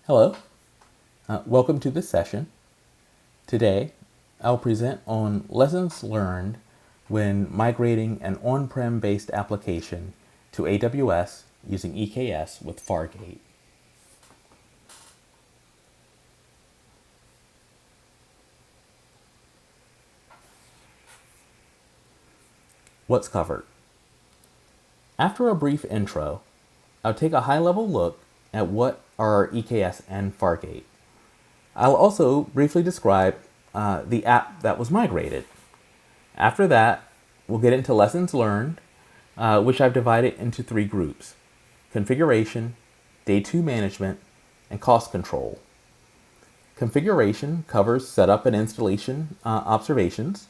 Hello, welcome to this session. Today, I'll present on lessons learned when migrating an on-prem based application to AWS using EKS with Fargate. What's covered? After a brief intro, I'll take a high-level look at what are EKS and Fargate. I'll also briefly describe the app that was migrated. After that, we'll get into lessons learned, which I've divided into three groups: configuration, day two management, and cost control. Configuration covers setup and installation observations.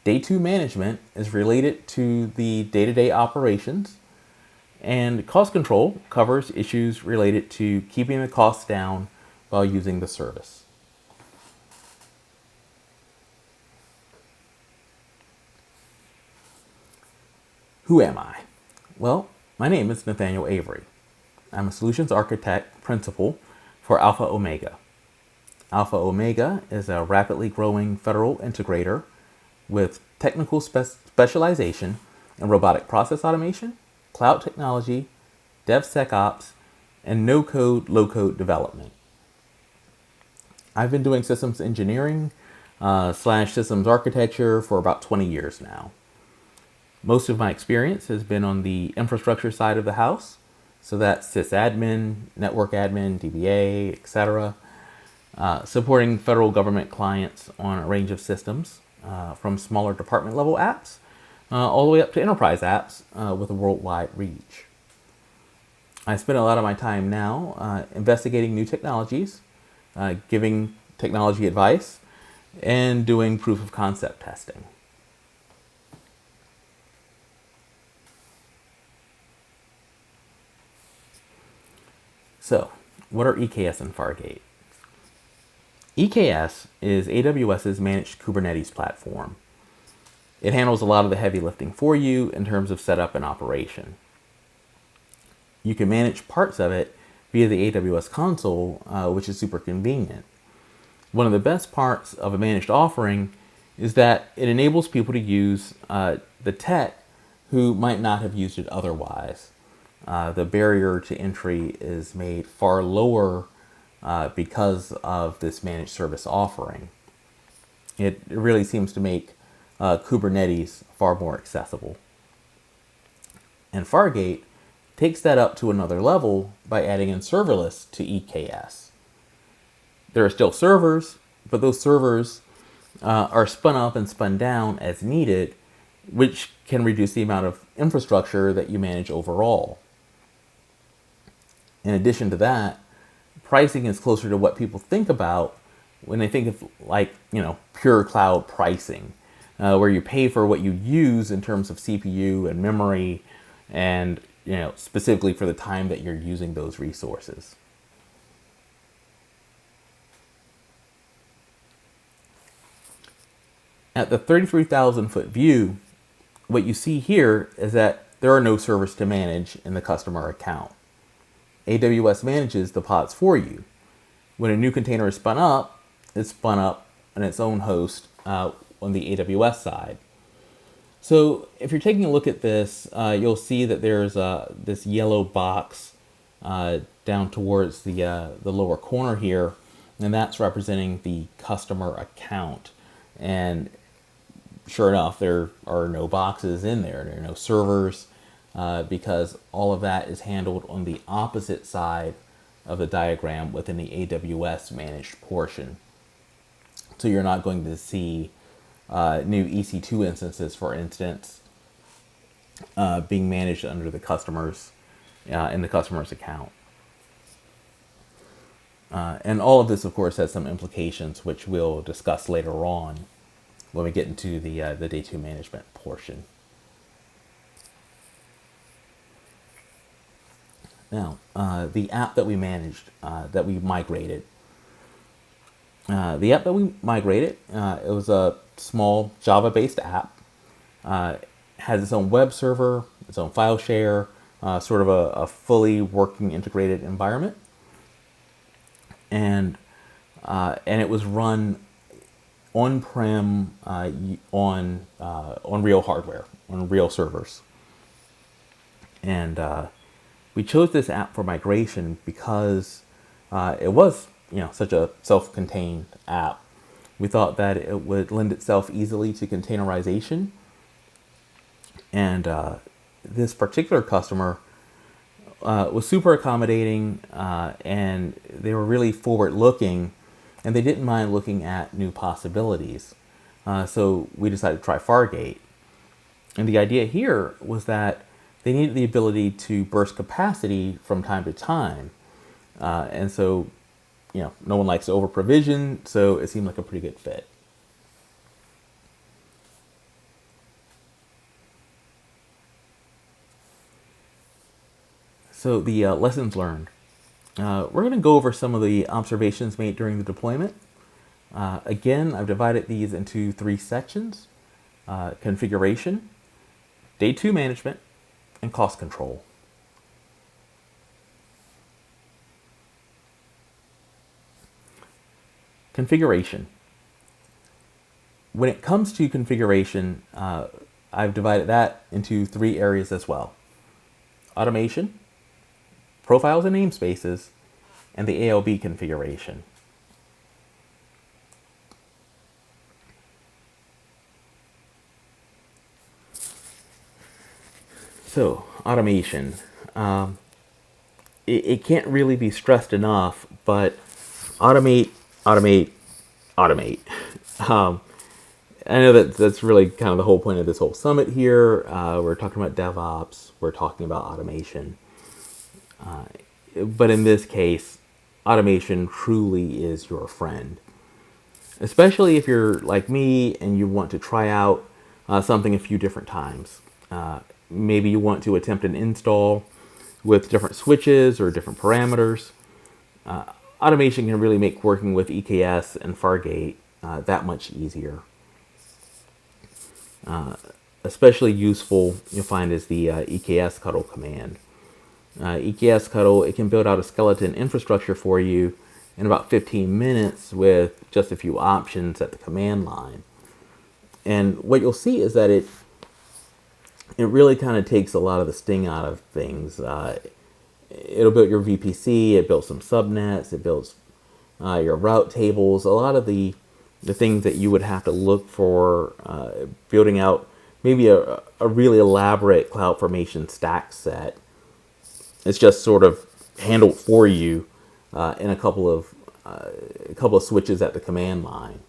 Day two management is related to the day-to-day operations. And cost control covers issues related to keeping the costs down while using the service. Who am I? Well, my name is Nathaniel Avery. I'm a solutions architect principal for Alpha Omega. Alpha Omega is a rapidly growing federal integrator with technical specialization in robotic process automation, cloud technology, DevSecOps, and no-code, low-code development. I've been doing systems engineering / systems architecture for about 20 years now. Most of my experience has been on the infrastructure side of the house, so that's sysadmin, network admin, DBA, etc., supporting federal government clients on a range of systems, from smaller department level apps all the way up to enterprise apps with a worldwide reach. I spend a lot of my time now investigating new technologies, giving technology advice, and doing proof of concept testing. So, what are EKS and Fargate? EKS is AWS's managed Kubernetes platform. It handles a lot of the heavy lifting for you in terms of setup and operation. You can manage parts of it via the AWS console, which is super convenient. One of the best parts of a managed offering is that it enables people to use the tech who might not have used it otherwise. The barrier to entry is made far lower because of this managed service offering. It really seems to make Kubernetes far more accessible. And Fargate takes that up to another level by adding in serverless to EKS. There are still servers, but those servers are spun up and spun down as needed, which can reduce the amount of infrastructure that you manage overall. In addition to that, pricing is closer to what people think about when they think of pure cloud pricing, where you pay for what you use in terms of CPU and memory, and specifically for the time that you're using those resources. At the 33,000 foot view, what you see here is that there are no servers to manage in the customer account. AWS manages the pods for you. When a new container is spun up, it's spun up on its own host on the AWS side. So if you're taking a look at this, you'll see that there's this yellow box down towards the lower corner here, and that's representing the customer account. And sure enough, there are no boxes in there. There are no servers because all of that is handled on the opposite side of the diagram within the AWS managed portion. So you're not going to see new EC2 instances, for instance, being managed under the customers in the customer's account. And all of this, of course, has some implications, which we'll discuss later on when we get into the day two management portion. Now, the app that we managed, that we migrated. The app that we migrated, it was a small Java-based app. Has its own web server, its own file share, sort of a fully working integrated environment. and it was run on-prem on real hardware, on real servers. And we chose this app for migration because it was, such a self-contained app. We thought that it would lend itself easily to containerization. And this particular customer was super accommodating, and they were really forward-looking, and they didn't mind looking at new possibilities. So we decided to try Fargate. And the idea here was that they needed the ability to burst capacity from time to time. And so, no one likes to over-provision, so it seemed like a pretty good fit. So the lessons learned. We're going to go over some of the observations made during the deployment. Again, I've divided these into 3 sections: configuration, day 2 management, and cost control. Configuration. When it comes to configuration, I've divided that into 3 areas as well: automation, profiles and namespaces, and the ALB configuration. So, automation. It can't really be stressed enough, but automate, automate, automate. I know that that's really kind of the whole point of this whole summit here. We're talking about DevOps, we're talking about automation. But in this case, automation truly is your friend. Especially if you're like me and you want to try out something a few different times. Maybe you want to attempt an install with different switches or different parameters. Automation can really make working with EKS and Fargate that much easier. Especially useful, you'll find, is the EKS cuddle command. EKS cuddle, it can build out a skeleton infrastructure for you in about 15 minutes with just a few options at the command line. And what you'll see is that it really kind of takes a lot of the sting out of things. It'll build your VPC, it builds some subnets, it builds your route tables, a lot of the things that you would have to look for building out maybe a really elaborate CloudFormation stack set. It's just sort of handled for you in a couple of switches at the command line.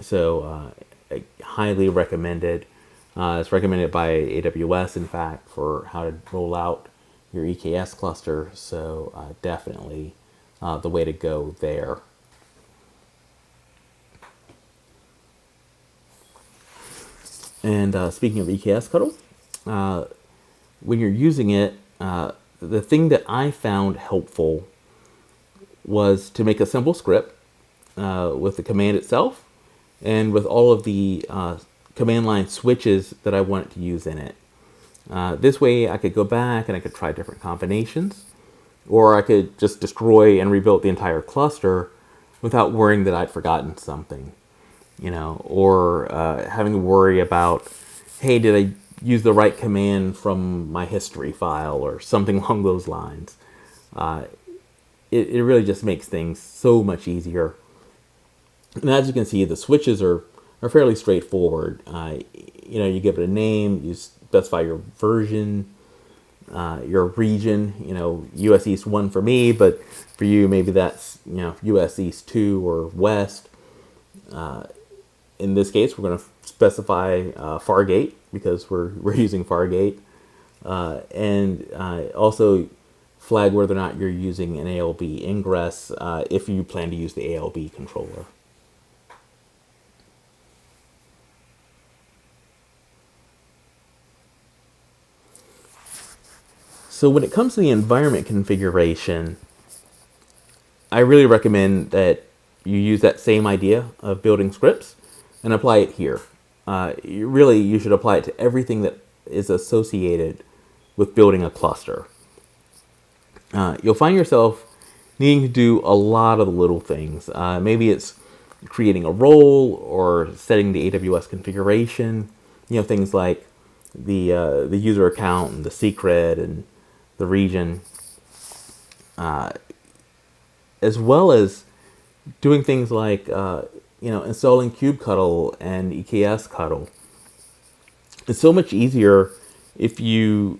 So I highly recommended. It's recommended by AWS, in fact, for how to roll out your EKS cluster. So definitely the way to go there. And speaking of EKS cuddle, when you're using it, the thing that I found helpful was to make a simple script with the command itself and with all of the command line switches that I wanted to use in it. This way I could go back and I could try different combinations, or I could just destroy and rebuild the entire cluster without worrying that I'd forgotten something, or having to worry about, hey, did I use the right command from my history file or something along those lines. It really just makes things so much easier. And as you can see, the switches are fairly straightforward. You give it a name, you specify your version, your region, US East 1 for me, but for you, maybe that's, US East 2 or West. In this case, we're going to specify Fargate because we're using Fargate, and also flag whether or not you're using an ALB ingress if you plan to use the ALB controller. So when it comes to the environment configuration, I really recommend that you use that same idea of building scripts and apply it here. You should apply it to everything that is associated with building a cluster. You'll find yourself needing to do a lot of the little things. Maybe it's creating a role or setting the AWS configuration. Things like the user account and the secret and the region, as well as doing things like installing kubectl and EKS It's so much easier if you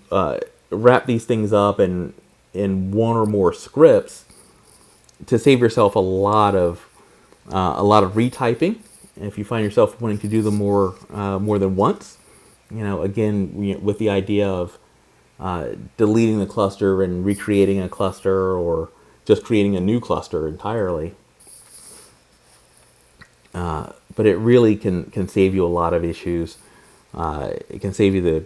wrap these things up in one or more scripts to save yourself a lot of retyping. If you find yourself wanting to do them more than once, again, with the idea of deleting the cluster and recreating a cluster, or just creating a new cluster entirely. But it really can save you a lot of issues. It can save you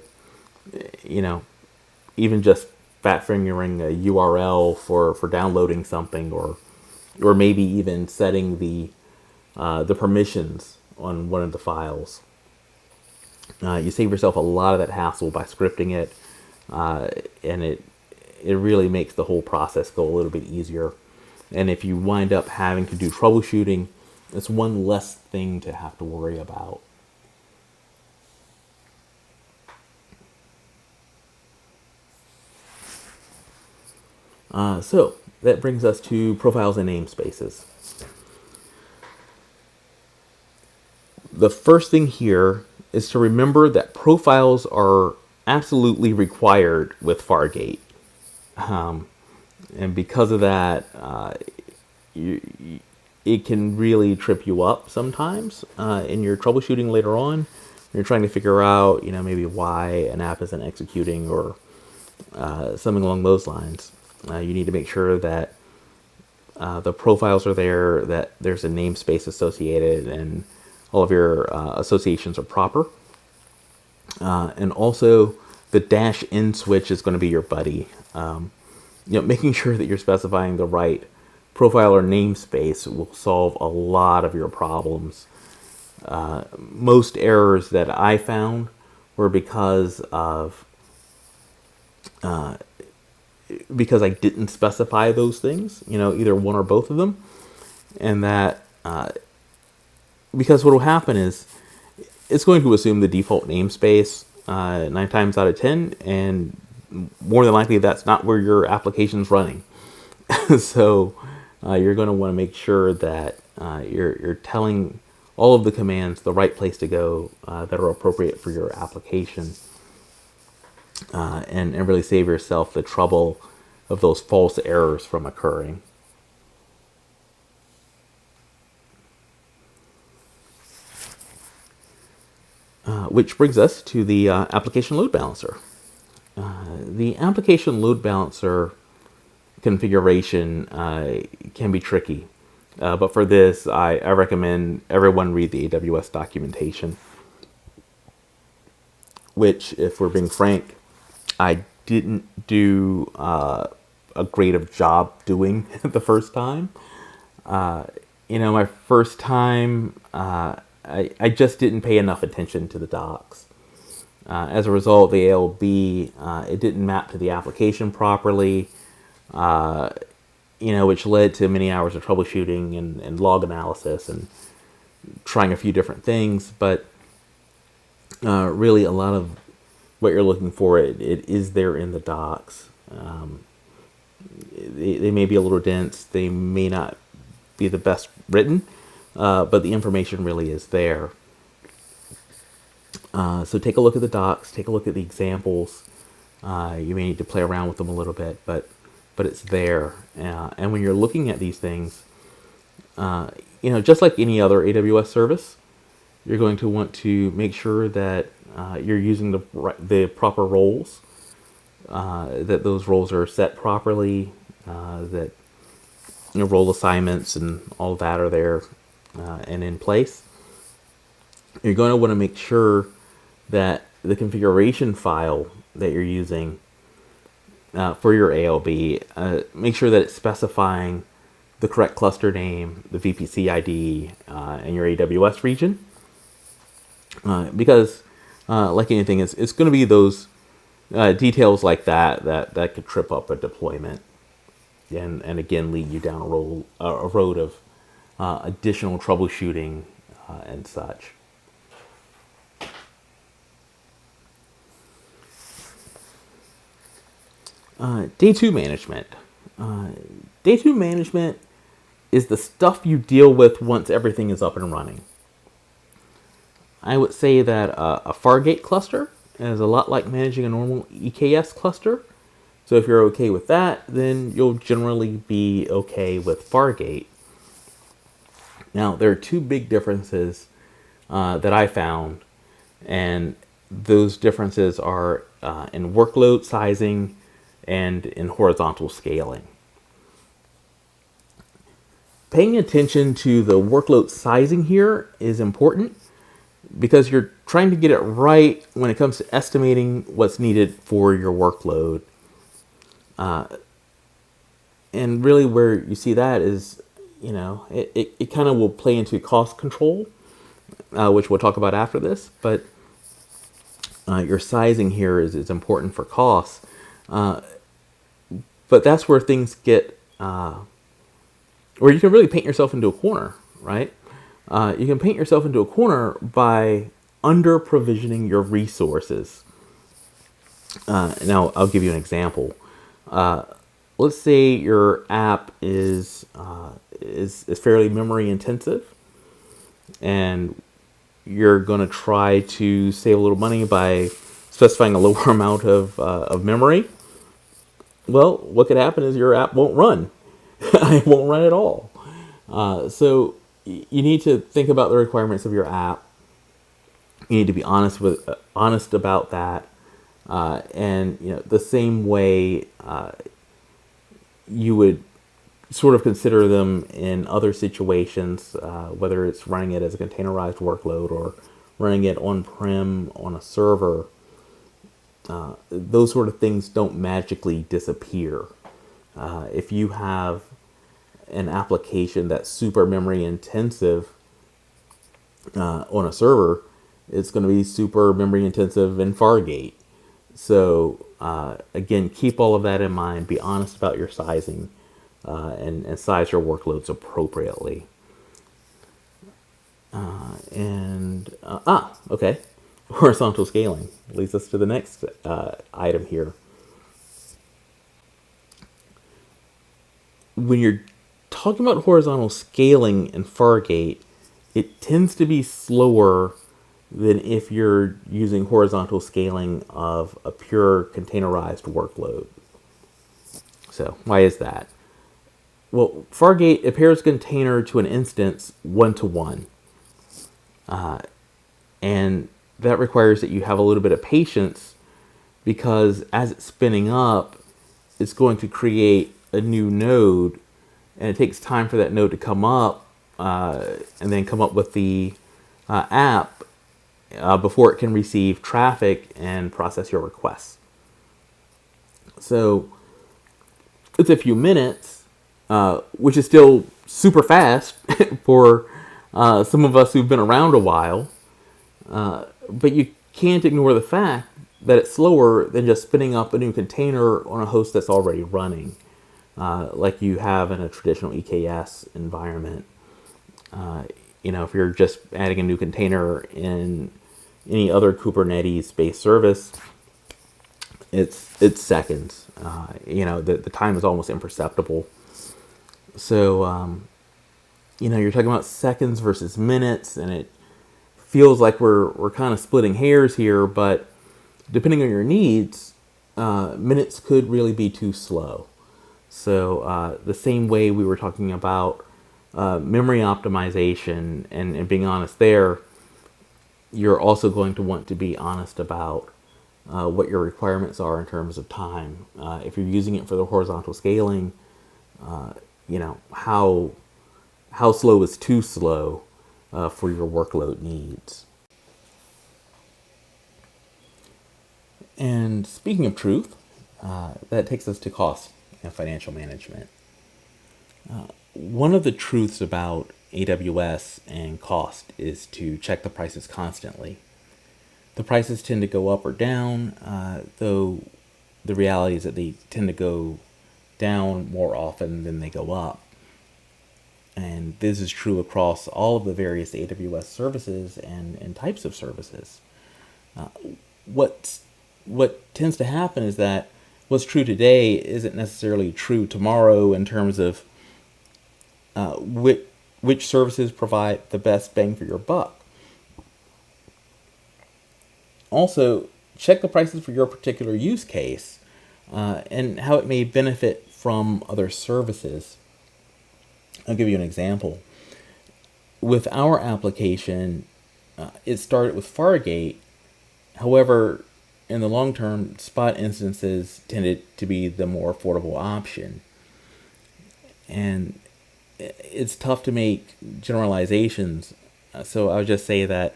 even just fat fingering a URL for downloading something, or maybe even setting the permissions on one of the files. You save yourself a lot of that hassle by scripting it, and it really makes the whole process go a little bit easier. And if you wind up having to do troubleshooting, it's one less thing to have to worry about. So that brings us to profiles and namespaces. The first thing here is to remember that profiles are absolutely required with Fargate. And because of that, it can really trip you up sometimes in your troubleshooting later on. You're trying to figure out, maybe why an app isn't executing, or something along those lines. You need to make sure that the profiles are there, that there's a namespace associated, and all of your associations are proper. And also, the -n switch is going to be your buddy. Making sure that you're specifying the right profile or namespace will solve a lot of your problems. Most errors that I found were because I didn't specify those things, either one or both of them. And that, because what will happen is it's going to assume the default namespace 9 times out of 10, and more than likely that's not where your application's running. So you're going to want to make sure that you're telling all of the commands the right place to go that are appropriate for your application, and really save yourself the trouble of those false errors from occurring. Which brings us to the application load balancer. The application load balancer configuration can be tricky. But for this, I recommend everyone read the AWS documentation, which, if we're being frank, I didn't do a great of job doing the first time. My first time, I just didn't pay enough attention to the docs. As a result, the ALB, it didn't map to the application properly, which led to many hours of troubleshooting and log analysis and trying a few different things. But really, a lot of what you're looking for, it is there in the docs. They may be a little dense. They may not be the best written, but the information really is there. So take a look at the docs, take a look at the examples. You may need to play around with them a little bit, but it's there. And when you're looking at these things, just like any other AWS service, you're going to want to make sure that you're using the proper roles, that those roles are set properly, that role assignments and all that are there and in place. You're going to want to make sure that the configuration file that you're using for your ALB, make sure that it's specifying the correct cluster name, the VPC ID, and your AWS region. Because, like anything, it's going to be those details like that could trip up a deployment. and again lead you down a road of additional troubleshooting and such. Day two management. Day two management is the stuff you deal with once everything is up and running. I would say that a Fargate cluster is a lot like managing a normal EKS cluster. So if you're okay with that, then you'll generally be okay with Fargate. Now, there are two big differences that I found, and those differences are in workload sizing and in horizontal scaling. Paying attention to the workload sizing here is important because you're trying to get it right when it comes to estimating what's needed for your workload. And really where you see that is, it kind of will play into cost control, which we'll talk about after this, but your sizing here is important for costs. But that's where things get, where you can really paint yourself into a corner, right? You can paint yourself into a corner by under provisioning your resources. Now, I'll give you an example. Let's say your app is fairly memory intensive, and you're going to try to save a little money by specifying a lower amount of memory. Well, what could happen is your app won't run. It won't run at all. So you need to think about the requirements of your app. You need to be honest about that, and the same way you would sort of consider them in other situations, whether it's running it as a containerized workload or running it on-prem on a server. Those sort of things don't magically disappear. If you have an application that's super memory intensive on a server, it's going to be super memory intensive in Fargate. So again, keep all of that in mind. Be honest about your sizing and size your workloads appropriately. Okay. Horizontal scaling leads us to the next item here. When you're talking about horizontal scaling in Fargate, it tends to be slower than if you're using horizontal scaling of a pure containerized workload. So why is that? Well, Fargate pairs container to an instance one-to-one. And that requires that you have a little bit of patience, because as it's spinning up, it's going to create a new node, and it takes time for that node to come up and then come up with the app before it can receive traffic and process your requests. So it's a few minutes, which is still super fast for some of us who've been around a while. But you can't ignore the fact that it's slower than just spinning up a new container on a host that's already running, like you have in a traditional EKS environment. If you're just adding a new container in any other Kubernetes-based service, it's seconds. The time is almost imperceptible. So, you're talking about seconds versus minutes, and it feels like we're kind of splitting hairs here, but depending on your needs, minutes could really be too slow. So the same way we were talking about memory optimization and being honest there, you're also going to want to be honest about what your requirements are in terms of time. If you're using it for the horizontal scaling, how slow is too slow for your workload needs. And speaking of truth, that takes us to cost and financial management. One of the truths about AWS and cost is to check the prices constantly. The prices tend to go up or down, though the reality is that they tend to go down more often than they go up. And this is true across all of the various AWS services and types of services. What tends to happen is that what's true today isn't necessarily true tomorrow in terms of which services provide the best bang for your buck. Also, check the prices for your particular use case and how it may benefit from other services. I'll give you an example. With our application, it started with Fargate. However, in the long term, spot instances tended to be the more affordable option. And it's tough to make generalizations. So I would just say that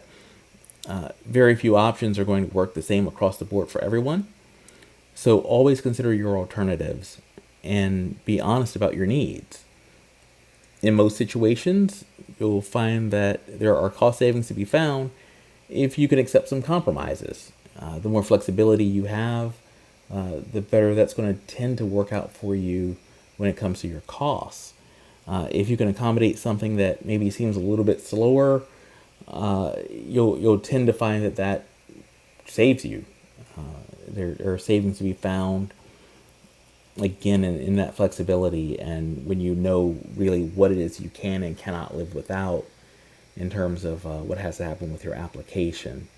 very few options are going to work the same across the board for everyone. So always consider your alternatives and be honest about your needs. In most situations, you'll find that there are cost savings to be found if you can accept some compromises. The more flexibility you have, the better that's going to tend to work out for you when it comes to your costs. If you can accommodate something that maybe seems a little bit slower, you'll tend to find that saves you. There are savings to be found, again, in that flexibility, and when you know really what it is you can and cannot live without in terms of what has to happen with your application.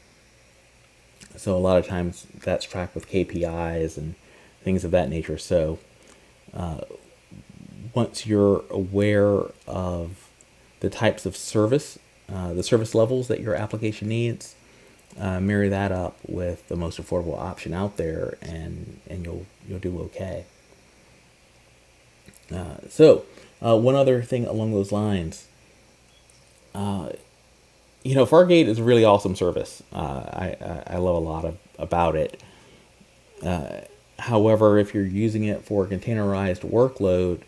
So a lot of times that's tracked with KPIs and things of that nature. So once you're aware of the types of service, the service levels that your application needs, marry that up with the most affordable option out there, and you'll do okay. So one other thing along those lines, Fargate is a really awesome service. I love a lot about it. However, if you're using it for a containerized workload,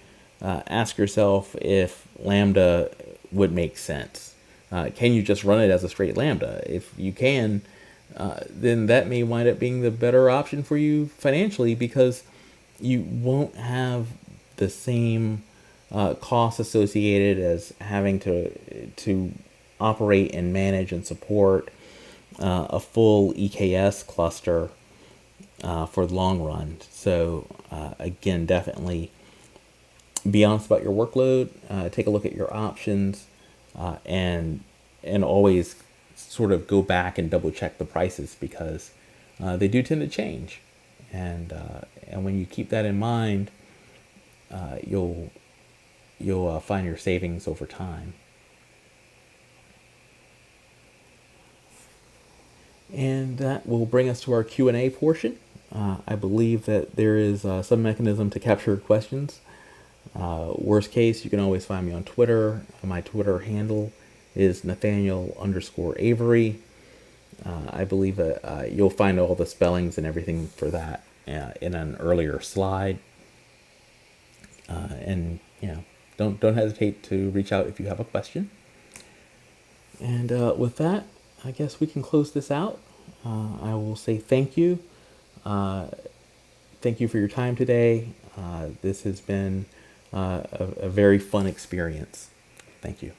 ask yourself if Lambda would make sense. Can you just run it as a straight Lambda? If you can, then that may wind up being the better option for you financially, because you won't have the same costs associated as having to operate and manage and support a full EKS cluster for the long run. So again, definitely be honest about your workload. Take a look at your options, and always sort of go back and double check the prices, because they do tend to change. And when you keep that in mind, you'll find your savings over time. And that will bring us to our Q&A portion. I believe that there is some mechanism to capture questions. Worst case, you can always find me on Twitter. My Twitter handle is Nathaniel_Avery. I believe that you'll find all the spellings and everything for that in an earlier slide. And don't hesitate to reach out if you have a question. And with that, I guess we can close this out. I will say thank you. Thank you for your time today. This has been a very fun experience. Thank you.